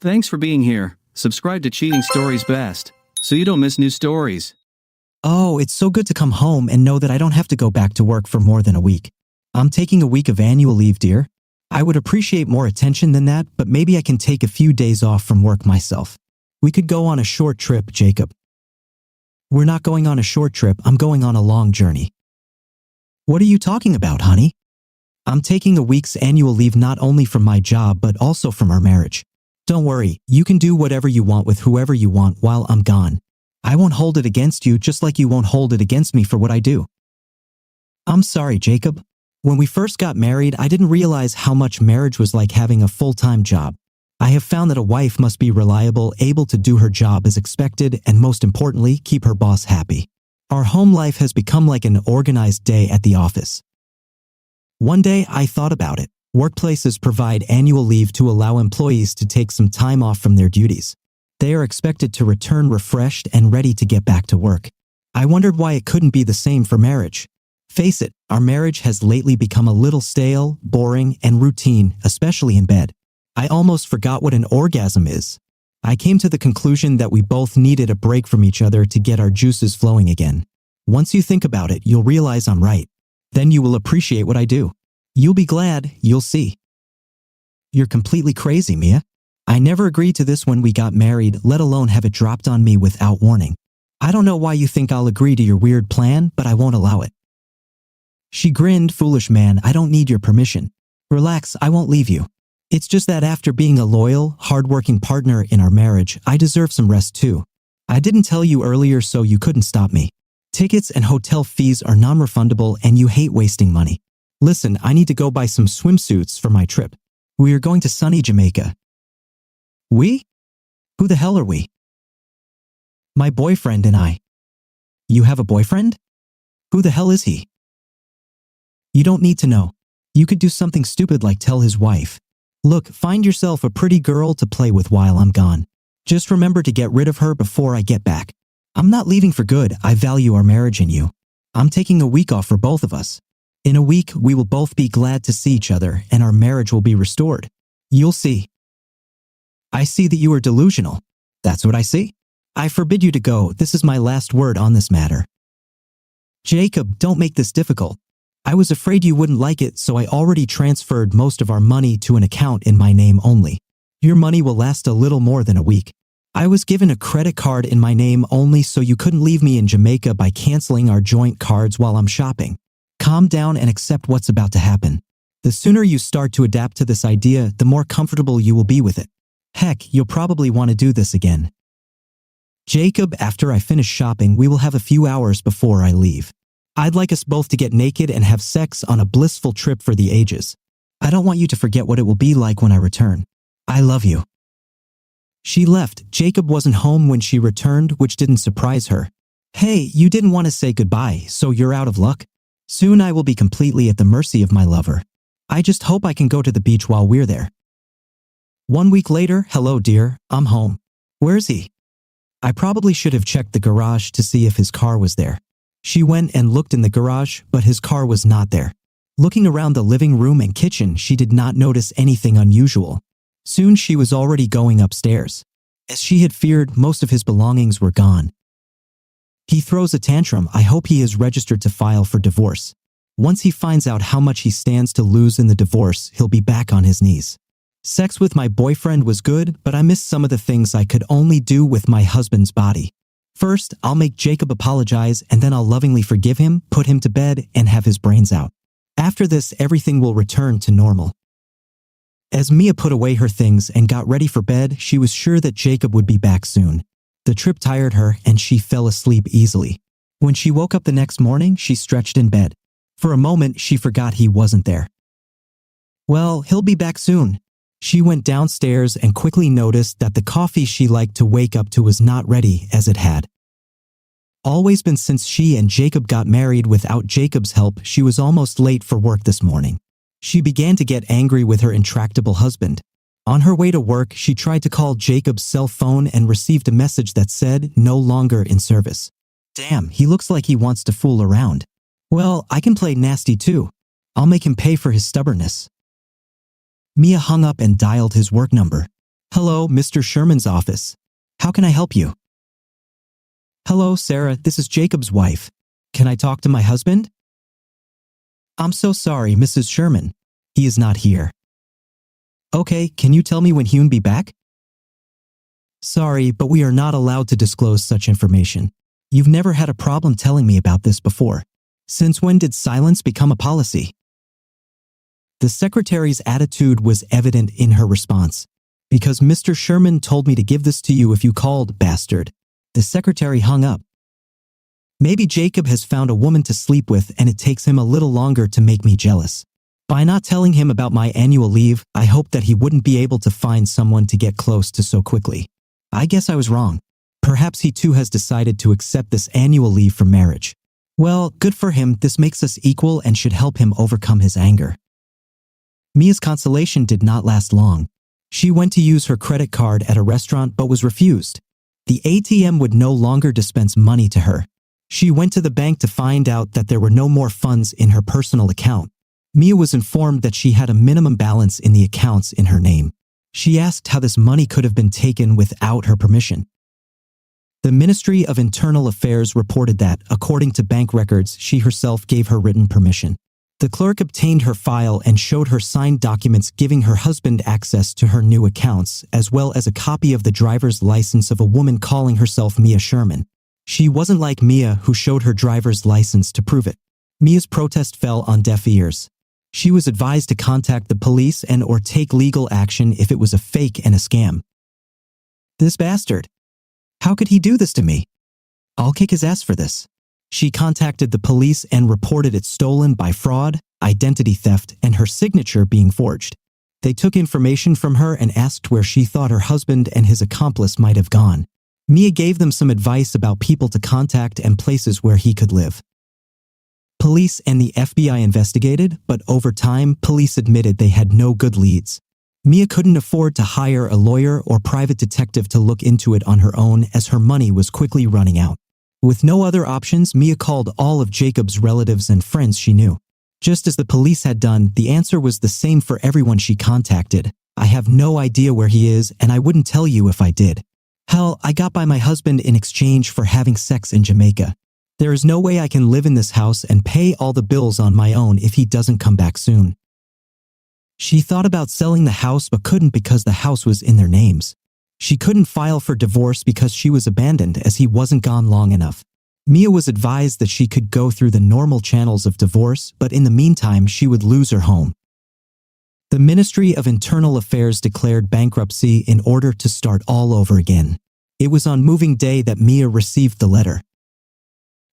Thanks for being here. Subscribe to Cheating Stories Best, so you don't miss new stories. Oh, it's so good to come home and know that I don't have to go back to work for more than a week. I'm taking a week of annual leave, dear. I would appreciate more attention than that, but maybe I can take a few days off from work myself. We could go on a short trip, Jacob. We're not going on a short trip, I'm going on a long journey. What are you talking about, honey? I'm taking a week's annual leave not only from my job but also from our marriage. Don't worry, you can do whatever you want with whoever you want while I'm gone. I won't hold it against you just like you won't hold it against me for what I do. I'm sorry, Jacob. When we first got married, I didn't realize how much marriage was like having a full-time job. I have found that a wife must be reliable, able to do her job as expected, and most importantly, keep her boss happy. Our home life has become like an organized day at the office. One day, I thought about it. Workplaces provide annual leave to allow employees to take some time off from their duties. They are expected to return refreshed and ready to get back to work. I wondered why it couldn't be the same for marriage. Face it, our marriage has lately become a little stale, boring, and routine, especially in bed. I almost forgot what an orgasm is. I came to the conclusion that we both needed a break from each other to get our juices flowing again. Once you think about it, you'll realize I'm right. Then you will appreciate what I do. You'll be glad, you'll see. You're completely crazy, Mia. I never agreed to this when we got married, let alone have it dropped on me without warning. I don't know why you think I'll agree to your weird plan, but I won't allow it. She grinned. Foolish man, I don't need your permission. Relax, I won't leave you. It's just that after being a loyal, hardworking partner in our marriage, I deserve some rest too. I didn't tell you earlier so you couldn't stop me. Tickets and hotel fees are non-refundable and you hate wasting money. Listen, I need to go buy some swimsuits for my trip. We are going to sunny Jamaica. We? Who the hell are we? My boyfriend and I. You have a boyfriend? Who the hell is he? You don't need to know. You could do something stupid like tell his wife. Look, find yourself a pretty girl to play with while I'm gone. Just remember to get rid of her before I get back. I'm not leaving for good. I value our marriage and you. I'm taking a week off for both of us. In a week, we will both be glad to see each other and our marriage will be restored. You'll see. I see that you are delusional. That's what I see. I forbid you to go. This is my last word on this matter. Jacob, don't make this difficult. I was afraid you wouldn't like it, so I already transferred most of our money to an account in my name only. Your money will last a little more than a week. I was given a credit card in my name only so you couldn't leave me in Jamaica by canceling our joint cards while I'm shopping. Calm down and accept what's about to happen. The sooner you start to adapt to this idea, the more comfortable you will be with it. Heck, you'll probably want to do this again. Jacob, after I finish shopping, we will have a few hours before I leave. I'd like us both to get naked and have sex on a blissful trip for the ages. I don't want you to forget what it will be like when I return. I love you. She left. Jacob wasn't home when she returned, which didn't surprise her. Hey, you didn't want to say goodbye, so you're out of luck? Soon I will be completely at the mercy of my lover. I just hope I can go to the beach while we're there. 1 week later, hello dear, I'm home. Where's he? I probably should have checked the garage to see if his car was there. She went and looked in the garage, but his car was not there. Looking around the living room and kitchen, she did not notice anything unusual. Soon she was already going upstairs. As she had feared, most of his belongings were gone. He throws a tantrum. I hope he is registered to file for divorce. Once he finds out how much he stands to lose in the divorce, he'll be back on his knees. Sex with my boyfriend was good, but I missed some of the things I could only do with my husband's body. First, I'll make Jacob apologize and then I'll lovingly forgive him, put him to bed, and have his brains out. After this, everything will return to normal. As Mia put away her things and got ready for bed, she was sure that Jacob would be back soon. The trip tired her and she fell asleep easily. When she woke up the next morning, she stretched in bed. For a moment, she forgot he wasn't there. Well, he'll be back soon. She went downstairs and quickly noticed that the coffee she liked to wake up to was not ready as it had always been since she and Jacob got married. Without Jacob's help, she was almost late for work this morning. She began to get angry with her intractable husband. On her way to work, she tried to call Jacob's cell phone and received a message that said, "No longer in service." Damn, he looks like he wants to fool around. Well, I can play nasty too. I'll make him pay for his stubbornness. Mia hung up and dialed his work number. Hello, Mr. Sherman's office. How can I help you? Hello, Sarah, this is Jacob's wife. Can I talk to my husband? I'm so sorry, Mrs. Sherman. He is not here. Okay, can you tell me when he'll be back? Sorry, but we are not allowed to disclose such information. You've never had a problem telling me about this before. Since when did silence become a policy? The secretary's attitude was evident in her response. Because Mr. Sherman told me to give this to you if you called, bastard. The secretary hung up. Maybe Jacob has found a woman to sleep with and it takes him a little longer to make me jealous. By not telling him about my annual leave, I hoped that he wouldn't be able to find someone to get close to so quickly. I guess I was wrong. Perhaps he too has decided to accept this annual leave from marriage. Well, good for him, this makes us equal and should help him overcome his anger. Mia's consolation did not last long. She went to use her credit card at a restaurant but was refused. The ATM would no longer dispense money to her. She went to the bank to find out that there were no more funds in her personal account. Mia was informed that she had a minimum balance in the accounts in her name. She asked how this money could have been taken without her permission. The Ministry of Internal Affairs reported that, according to bank records, she herself gave her written permission. The clerk obtained her file and showed her signed documents giving her husband access to her new accounts, as well as a copy of the driver's license of a woman calling herself Mia Sherman. She wasn't like Mia, who showed her driver's license to prove it. Mia's protest fell on deaf ears. She was advised to contact the police and/or take legal action if it was a fake and a scam. This bastard. How could he do this to me? I'll kick his ass for this. She contacted the police and reported it stolen by fraud, identity theft, and her signature being forged. They took information from her and asked where she thought her husband and his accomplice might have gone. Mia gave them some advice about people to contact and places where he could live. Police and the FBI investigated, but over time, police admitted they had no good leads. Mia couldn't afford to hire a lawyer or private detective to look into it on her own as her money was quickly running out. With no other options, Mia called all of Jacob's relatives and friends she knew. Just as the police had done, the answer was the same for everyone she contacted. I have no idea where he is, and I wouldn't tell you if I did. Hell, I got by my husband in exchange for having sex in Jamaica. There is no way I can live in this house and pay all the bills on my own if he doesn't come back soon. She thought about selling the house but couldn't because the house was in their names. She couldn't file for divorce because she was abandoned as he wasn't gone long enough. Mia was advised that she could go through the normal channels of divorce, but in the meantime she would lose her home. The Ministry of Internal Affairs declared bankruptcy in order to start all over again. It was on moving day that Mia received the letter.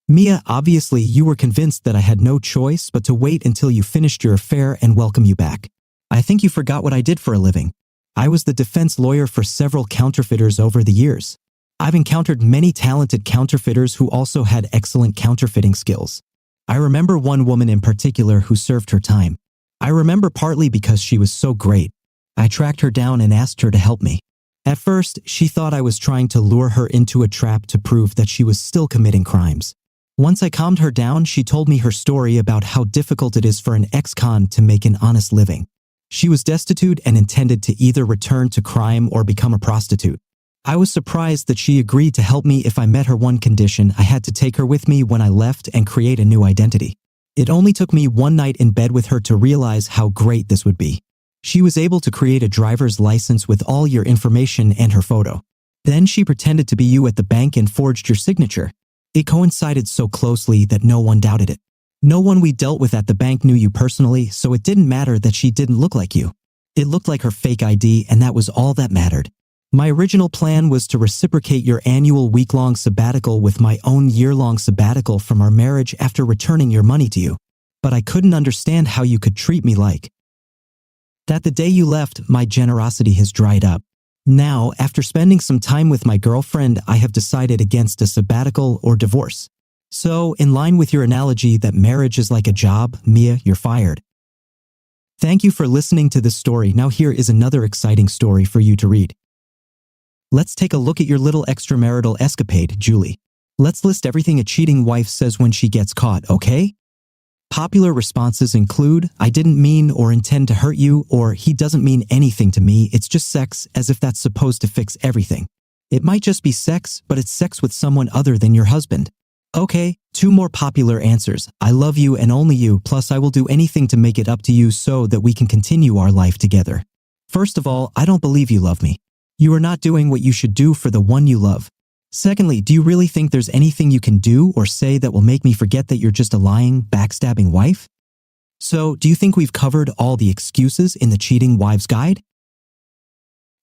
Mia, obviously you were convinced that I had no choice but to wait until you finished your affair and welcome you back. I think you forgot what I did for a living. I was the defense lawyer for several counterfeiters over the years. I've encountered many talented counterfeiters who also had excellent counterfeiting skills. I remember one woman in particular who served her time. I remember partly because she was so great. I tracked her down and asked her to help me. At first, she thought I was trying to lure her into a trap to prove that she was still committing crimes. Once I calmed her down, she told me her story about how difficult it is for an ex-con to make an honest living. She was destitute and intended to either return to crime or become a prostitute. I was surprised that she agreed to help me if I met her one condition: I had to take her with me when I left and create a new identity. It only took me one night in bed with her to realize how great this would be. She was able to create a driver's license with all your information and her photo. Then she pretended to be you at the bank and forged your signature. It coincided so closely that no one doubted it. No one we dealt with at the bank knew you personally, so it didn't matter that she didn't look like you. It looked like her fake ID, and that was all that mattered. My original plan was to reciprocate your annual week-long sabbatical with my own year-long sabbatical from our marriage after returning your money to you. But I couldn't understand how you could treat me like that. The day you left, my generosity has dried up. Now, after spending some time with my girlfriend, I have decided against a sabbatical or divorce. So, in line with your analogy that marriage is like a job, Mia, you're fired. Thank you for listening to this story. Now here is another exciting story for you to read. Let's take a look at your little extramarital escapade, Julie. Let's list everything a cheating wife says when she gets caught, okay? Popular responses include, "I didn't mean or intend to hurt you," or "He doesn't mean anything to me, it's just sex," as if that's supposed to fix everything. It might just be sex, but it's sex with someone other than your husband. Okay, 2 more popular answers. "I love you and only you, plus I will do anything to make it up to you so that we can continue our life together." First of all, I don't believe you love me. You are not doing what you should do for the one you love. Secondly, do you really think there's anything you can do or say that will make me forget that you're just a lying, backstabbing wife? So, do you think we've covered all the excuses in the Cheating Wives Guide?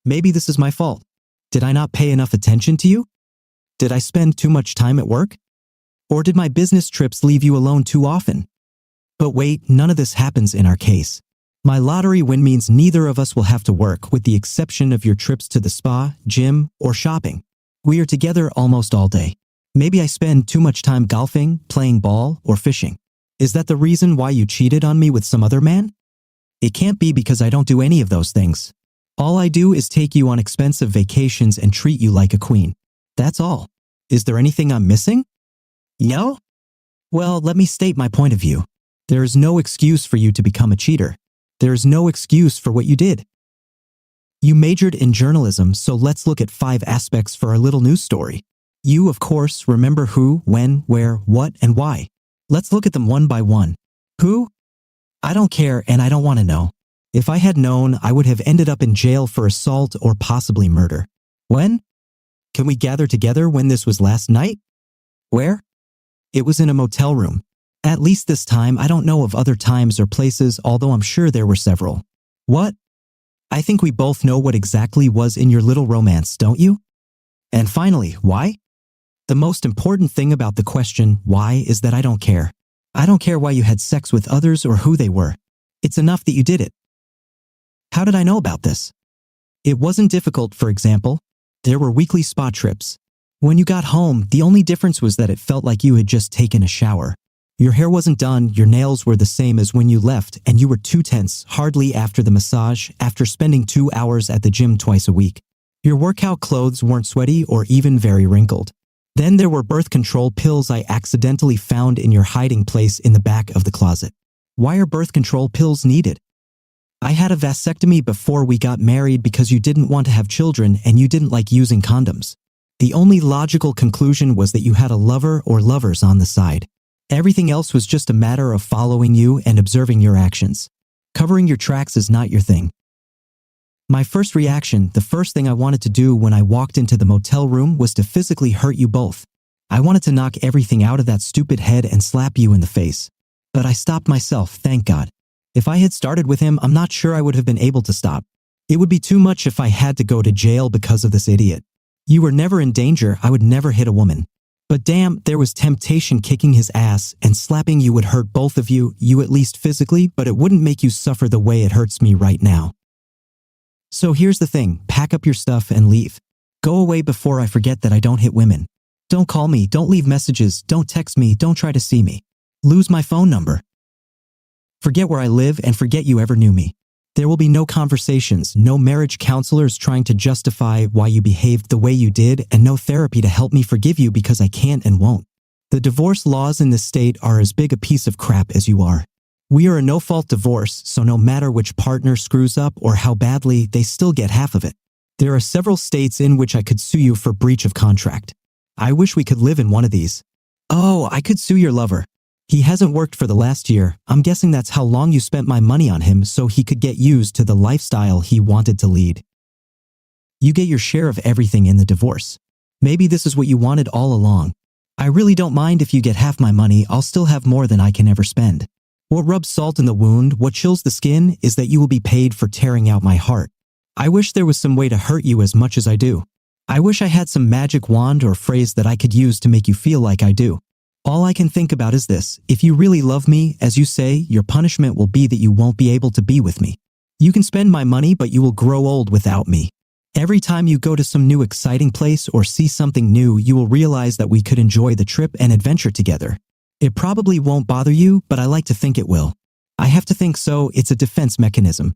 Maybe this is my fault. Did I not pay enough attention to you? Did I spend too much time at work? Or did my business trips leave you alone too often? But wait, none of this happens in our case. My lottery win means neither of us will have to work, with the exception of your trips to the spa, gym, or shopping. We are together almost all day. Maybe I spend too much time golfing, playing ball, or fishing. Is that the reason why you cheated on me with some other man? It can't be, because I don't do any of those things. All I do is take you on expensive vacations and treat you like a queen. That's all. Is there anything I'm missing? No? Well, let me state my point of view. There is no excuse for you to become a cheater. There is no excuse for what you did. You majored in journalism, so let's look at 5 aspects for our little news story. You, of course, remember who, when, where, what, and why. Let's look at them one by one. Who? I don't care, and I don't want to know. If I had known, I would have ended up in jail for assault or possibly murder. When? Can we gather together when this was last night? Where? It was in a motel room. At least this time. I don't know of other times or places, although I'm sure there were several. What? I think we both know what exactly was in your little romance, don't you? And finally, why? The most important thing about the question, why, is that I don't care. I don't care why you had sex with others or who they were. It's enough that you did it. How did I know about this? It wasn't difficult, for example. There were weekly spa trips. When you got home, the only difference was that it felt like you had just taken a shower. Your hair wasn't done, your nails were the same as when you left, and you were too tense, hardly after the massage, after spending 2 hours at the gym twice a week. Your workout clothes weren't sweaty or even very wrinkled. Then there were birth control pills I accidentally found in your hiding place in the back of the closet. Why are birth control pills needed? I had a vasectomy before we got married because you didn't want to have children and you didn't like using condoms. The only logical conclusion was that you had a lover or lovers on the side. Everything else was just a matter of following you and observing your actions. Covering your tracks is not your thing. My first reaction, the first thing I wanted to do when I walked into the motel room, was to physically hurt you both. I wanted to knock everything out of that stupid head and slap you in the face. But I stopped myself, thank God. If I had started with him, I'm not sure I would have been able to stop. It would be too much if I had to go to jail because of this idiot. You were never in danger, I would never hit a woman. But damn, there was temptation kicking his ass, and slapping you would hurt both of you at least physically, but it wouldn't make you suffer the way it hurts me right now. So here's the thing, pack up your stuff and leave. Go away before I forget that I don't hit women. Don't call me, don't leave messages, don't text me, don't try to see me. Lose my phone number. Forget where I live and forget you ever knew me. There will be no conversations, no marriage counselors trying to justify why you behaved the way you did, and no therapy to help me forgive you because I can't and won't. The divorce laws in this state are as big a piece of crap as you are. We are a no-fault divorce, so no matter which partner screws up or how badly, they still get half of it. There are several states in which I could sue you for breach of contract. I wish we could live in one of these. Oh, I could sue your lover. He hasn't worked for the last year. I'm guessing that's how long you spent my money on him so he could get used to the lifestyle he wanted to lead. You get your share of everything in the divorce. Maybe this is what you wanted all along. I really don't mind if you get half my money, I'll still have more than I can ever spend. What rubs salt in the wound, what chills the skin, is that you will be paid for tearing out my heart. I wish there was some way to hurt you as much as I do. I wish I had some magic wand or phrase that I could use to make you feel like I do. All I can think about is this: if you really love me, as you say, your punishment will be that you won't be able to be with me. You can spend my money, but you will grow old without me. Every time you go to some new exciting place or see something new, you will realize that we could enjoy the trip and adventure together. It probably won't bother you, but I like to think it will. I have to think so, it's a defense mechanism.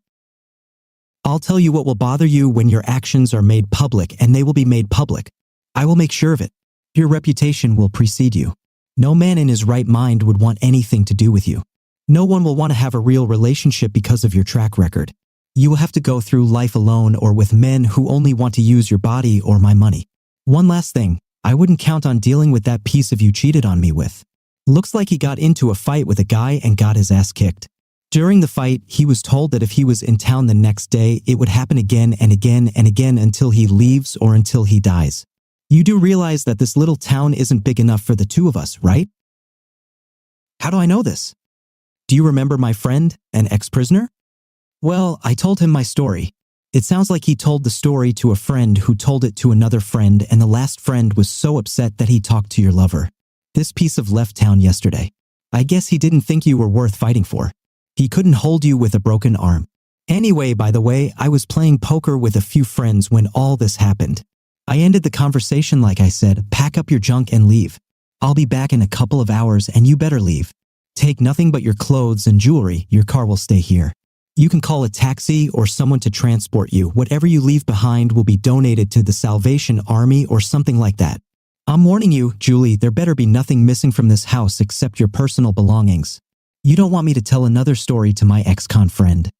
I'll tell you what will bother you when your actions are made public, and they will be made public. I will make sure of it. Your reputation will precede you. No man in his right mind would want anything to do with you. No one will want to have a real relationship because of your track record. You will have to go through life alone or with men who only want to use your body or my money. One last thing, I wouldn't count on dealing with that piece of you cheated on me with. Looks like he got into a fight with a guy and got his ass kicked. During the fight, he was told that if he was in town the next day, it would happen again and again and again until he leaves or until he dies. You do realize that this little town isn't big enough for the two of us, right? How do I know this? Do you remember my friend, an ex-prisoner? Well, I told him my story. It sounds like he told the story to a friend who told it to another friend, and the last friend was so upset that he talked to your lover. This piece of left town yesterday. I guess he didn't think you were worth fighting for. He couldn't hold you with a broken arm. Anyway, by the way, I was playing poker with a few friends when all this happened. I ended the conversation like I said, pack up your junk and leave. I'll be back in a couple of hours and you better leave. Take nothing but your clothes and jewelry, your car will stay here. You can call a taxi or someone to transport you. Whatever you leave behind will be donated to the Salvation Army or something like that. I'm warning you, Julie, there better be nothing missing from this house except your personal belongings. You don't want me to tell another story to my ex-con friend.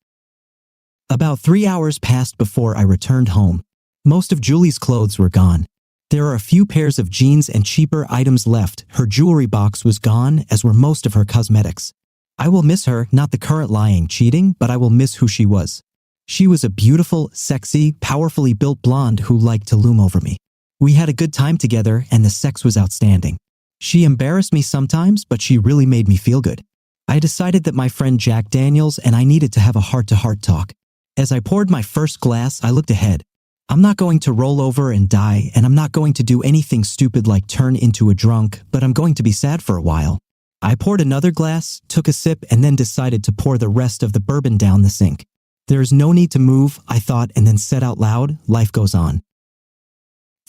About 3 hours passed before I returned home. Most of Julie's clothes were gone. There are a few pairs of jeans and cheaper items left. Her jewelry box was gone, as were most of her cosmetics. I will miss her, not the current lying, cheating, but I will miss who she was. She was a beautiful, sexy, powerfully built blonde who liked to loom over me. We had a good time together and the sex was outstanding. She embarrassed me sometimes, but she really made me feel good. I decided that my friend Jack Daniels and I needed to have a heart-to-heart talk. As I poured my first glass, I looked ahead. I'm not going to roll over and die, and I'm not going to do anything stupid like turn into a drunk, but I'm going to be sad for a while. I poured another glass, took a sip, and then decided to pour the rest of the bourbon down the sink. There is no need to move, I thought, and then said out loud, life goes on.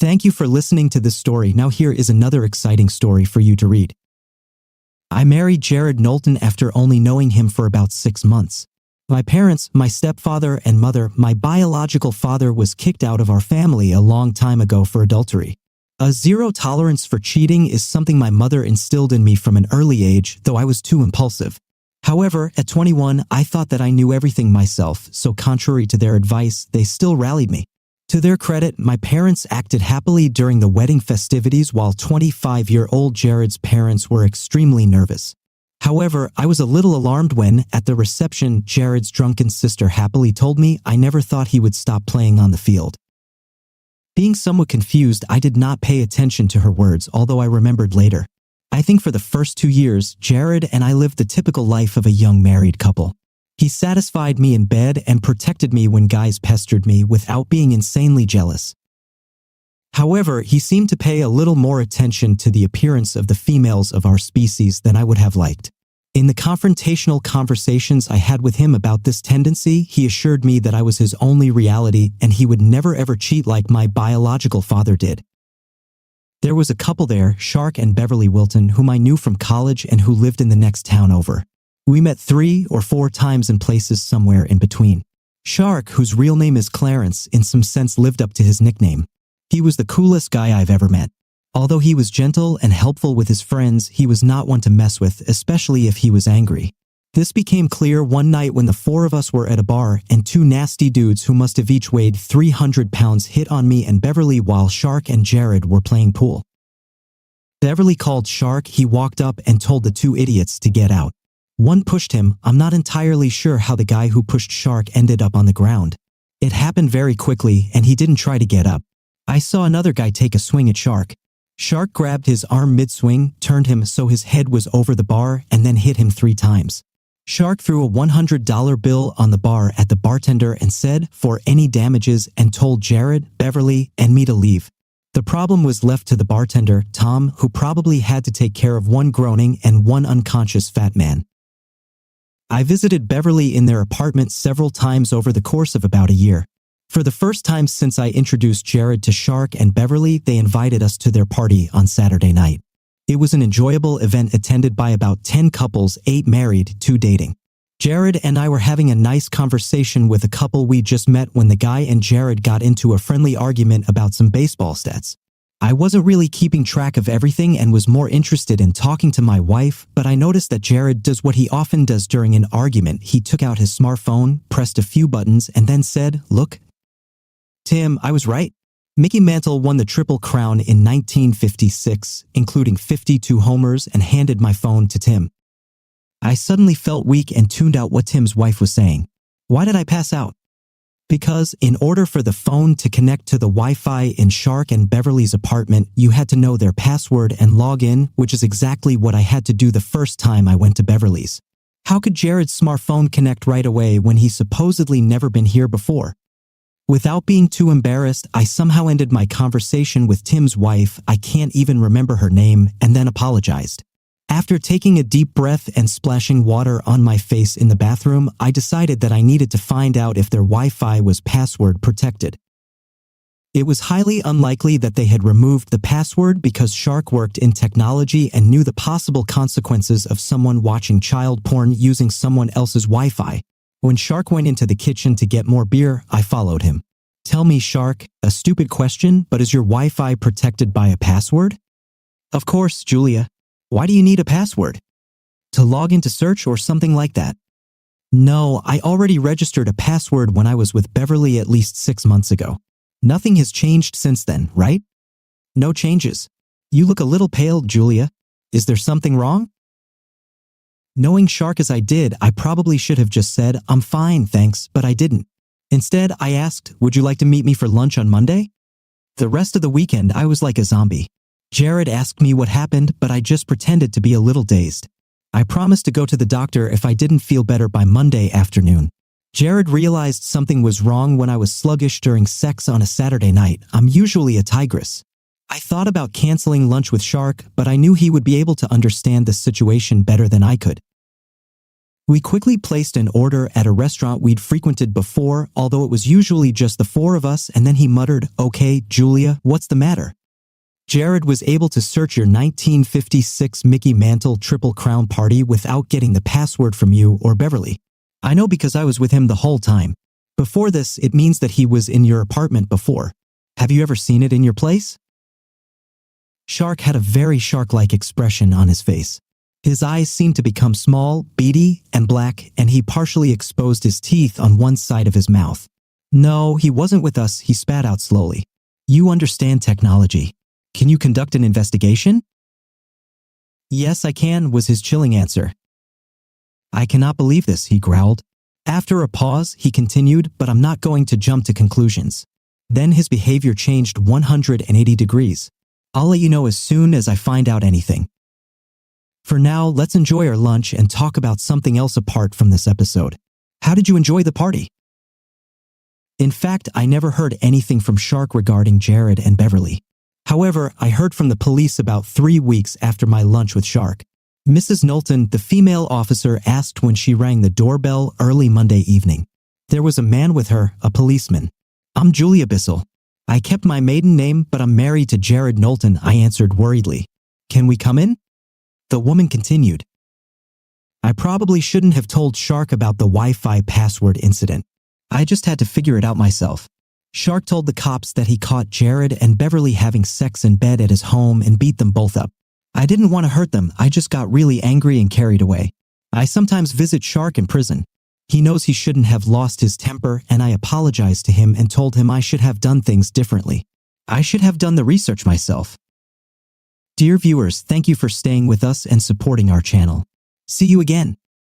Thank you for listening to this story. Now here is another exciting story for you to read. I married Jared Knowlton after only knowing him for about 6 months. My parents, my stepfather and mother, my biological father was kicked out of our family a long time ago for adultery. A zero tolerance for cheating is something my mother instilled in me from an early age, though I was too impulsive. However, at 21, I thought that I knew everything myself, so contrary to their advice, they still rallied me. To their credit, my parents acted happily during the wedding festivities while 25-year-old Jared's parents were extremely nervous. However, I was a little alarmed when, at the reception, Jared's drunken sister happily told me I never thought he would stop playing on the field. Being somewhat confused, I did not pay attention to her words, although I remembered later. I think for the first 2 years, Jared and I lived the typical life of a young married couple. He satisfied me in bed and protected me when guys pestered me without being insanely jealous. However, he seemed to pay a little more attention to the appearance of the females of our species than I would have liked. In the confrontational conversations I had with him about this tendency, he assured me that I was his only reality and he would never ever cheat like my biological father did. There was a couple there, Shark and Beverly Wilton, whom I knew from college and who lived in the next town over. We met 3 or 4 times in places somewhere in between. Shark, whose real name is Clarence, in some sense lived up to his nickname. He was the coolest guy I've ever met. Although he was gentle and helpful with his friends, he was not one to mess with, especially if he was angry. This became clear one night when the 4 of us were at a bar and 2 nasty dudes who must have each weighed 300 pounds hit on me and Beverly while Shark and Jared were playing pool. Beverly called Shark, he walked up and told the 2 idiots to get out. One pushed him. I'm not entirely sure how the guy who pushed Shark ended up on the ground. It happened very quickly and he didn't try to get up. I saw another guy take a swing at Shark. Shark grabbed his arm mid-swing, turned him so his head was over the bar, and then hit him 3 times. Shark threw a $100 bill on the bar at the bartender and said, for any damages, and told Jared, Beverly, and me to leave. The problem was left to the bartender, Tom, who probably had to take care of 1 groaning and 1 unconscious fat man. I visited Beverly in their apartment several times over the course of about a year. For the first time since I introduced Jared to Shark and Beverly, they invited us to their party on Saturday night. It was an enjoyable event attended by about 10 couples, 8 married, 2 dating. Jared and I were having a nice conversation with a couple we just met when the guy and Jared got into a friendly argument about some baseball stats. I wasn't really keeping track of everything and was more interested in talking to my wife, but I noticed that Jared does what he often does during an argument. He took out his smartphone, pressed a few buttons, and then said, "Look, Tim, I was right. Mickey Mantle won the Triple Crown in 1956, including 52 homers, and handed my phone to Tim." I suddenly felt weak and tuned out what Tim's wife was saying. Why did I pass out? Because in order for the phone to connect to the Wi-Fi in Shark and Beverly's apartment, you had to know their password and log in, which is exactly what I had to do the first time I went to Beverly's. How could Jared's smartphone connect right away when he's supposedly never been here before? Without being too embarrassed, I somehow ended my conversation with Tim's wife, I can't even remember her name, and then apologized. After taking a deep breath and splashing water on my face in the bathroom, I decided that I needed to find out if their Wi-Fi was password protected. It was highly unlikely that they had removed the password because Shark worked in technology and knew the possible consequences of someone watching child porn using someone else's Wi-Fi. When Shark went into the kitchen to get more beer, I followed him. "Tell me, Shark, a stupid question, but is your Wi-Fi protected by a password?" "Of course, Julia. Why do you need a password? To log into search or something like that?" "No, I already registered a password when I was with Beverly at least 6 months ago. Nothing has changed since then, right?" "No changes. You look a little pale, Julia. Is there something wrong?" Knowing Shark as I did, I probably should have just said, "I'm fine, thanks," but I didn't. Instead, I asked, "Would you like to meet me for lunch on Monday?" The rest of the weekend, I was like a zombie. Jared asked me what happened, but I just pretended to be a little dazed. I promised to go to the doctor if I didn't feel better by Monday afternoon. Jared realized something was wrong when I was sluggish during sex on a Saturday night. I'm usually a tigress. I thought about canceling lunch with Shark, but I knew he would be able to understand the situation better than I could. We quickly placed an order at a restaurant we'd frequented before, although it was usually just the four of us, and then he muttered, "Okay, Julia, what's the matter?" Jared was able to search your 1956 Mickey Mantle Triple Crown party without getting the password from you or Beverly. I know because I was with him the whole time. Before this, it means that he was in your apartment before. Have you ever seen it in your place? Shark had a very shark-like expression on his face. His eyes seemed to become small, beady, and black, and he partially exposed his teeth on one side of his mouth. "No, he wasn't with us," he spat out slowly. "You understand technology. Can you conduct an investigation?" "Yes, I can," was his chilling answer. "I cannot believe this," he growled. After a pause, he continued, "But I'm not going to jump to conclusions." Then his behavior changed 180 degrees. "I'll let you know as soon as I find out anything. For now, let's enjoy our lunch and talk about something else apart from this episode. How did you enjoy the party?" In fact, I never heard anything from Shark regarding Jared and Beverly. However, I heard from the police about 3 weeks after my lunch with Shark. Mrs. Knowlton, the female officer, asked when she rang the doorbell early Monday evening. There was a man with her, a policeman. "I'm Julia Bissell. I kept my maiden name, but I'm married to Jared Knowlton," I answered worriedly. "Can we come in?" The woman continued. "I probably shouldn't have told Shark about the Wi-Fi password incident. I just had to figure it out myself. Shark told the cops that he caught Jared and Beverly having sex in bed at his home and beat them both up. I didn't want to hurt them, I just got really angry and carried away. I sometimes visit Shark in prison. He knows he shouldn't have lost his temper, and I apologized to him and told him I should have done things differently. I should have done the research myself." Dear viewers, thank you for staying with us and supporting our channel. See you again.